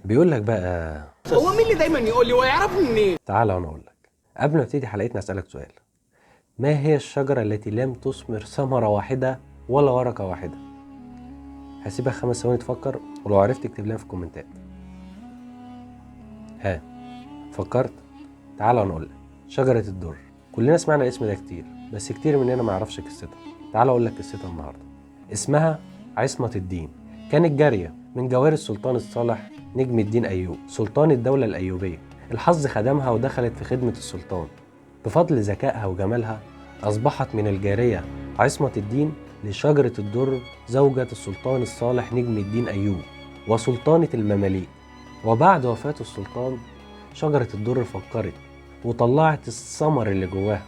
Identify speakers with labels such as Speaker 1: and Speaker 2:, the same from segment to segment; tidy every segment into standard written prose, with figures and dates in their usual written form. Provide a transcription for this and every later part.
Speaker 1: بيقول لك بقى،
Speaker 2: هو مين اللي دايما يقول لي ويعرفني منين؟
Speaker 1: تعالى وانا اقول لك. قبل ما ابتدي حلقتنا اسالك سؤال: ما هي الشجره التي لم تثمر ثمره واحده ولا ورقه واحده؟ هسيبك 5 ثواني تفكر، ولو عرفت اكتب لنا في الكومنتات. ها، فكرت؟ تعالى وانا اقول لك. شجره الدر. كلنا سمعنا الاسم ده كتير، بس كتير مننا ما يعرفش قصتها. تعالى اقول لك قصتها النهارده. اسمها عصمة الدين. كانت جارية من جوار السلطان الصالح نجم الدين أيوب، سلطان الدولة الأيوبية. الحظ خدمها ودخلت في خدمة السلطان. بفضل ذكائها وجمالها أصبحت من الجارية عصمة الدين لشجرة الدر، زوجة السلطان الصالح نجم الدين أيوب وسلطانة المماليك. وبعد وفاة السلطان، شجرة الدر فكرت وطلعت الثمر اللي جواها،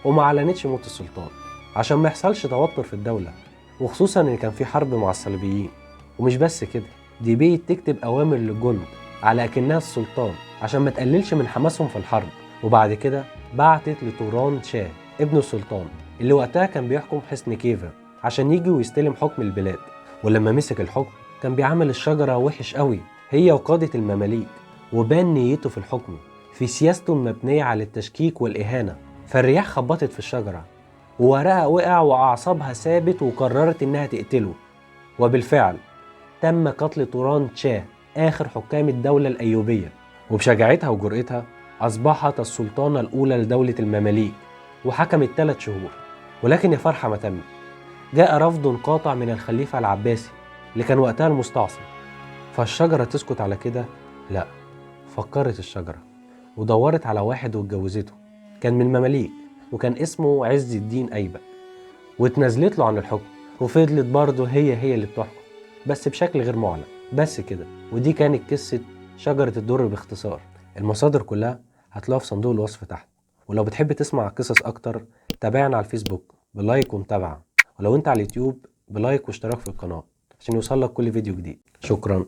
Speaker 1: وما اعلنتش موت السلطان عشان ما يحصلش توتر في الدولة، وخصوصا ان كان في حرب مع الصليبيين. ومش بس كده، دي بقت تكتب اوامر للجند على اكنها السلطان عشان ما تقللش من حماسهم في الحرب. وبعد كده بعتت لتوران شاه ابن السلطان اللي وقتها كان بيحكم حصن كيفا عشان يجي ويستلم حكم البلاد. ولما مسك الحكم كان بيعامل الشجرة وحش قوي، هي وقادة المماليك، وبان نيته في الحكم في سياسته المبنية على التشكيك والإهانة. فالرياح خبطت في الشجرة وورقها وقع وأعصابها ثابت وقررت إنها تقتله. وبالفعل تم قتل توران شاه آخر حكام الدولة الأيوبية. وبشجاعتها وجرأتها أصبحت السلطانة الأولى لدولة المماليك، وحكمت 3 شهور. ولكن يا فرحة ما تم، جاء رفض قاطع من الخليفة العباسي اللي كان وقتها المستعصم. فالشجرة تسكت على كده؟ لا، فكرت الشجرة ودورت على واحد واتجوزته. كان من المماليك وكان اسمه عز الدين أيبك، واتنازلت له عن الحكم، وفضلت برضه هي اللي بتحكم، بس بشكل غير معلن. بس كده، ودي كانت قصة شجرة الدر باختصار. المصادر كلها هتلاقوها في صندوق الوصف تحت. ولو بتحب تسمع قصص أكتر، تابعنا على الفيسبوك بلايك ومتابعة، ولو انت على اليوتيوب بلايك واشتراك في القناة عشان يوصلك كل فيديو جديد. شكرا.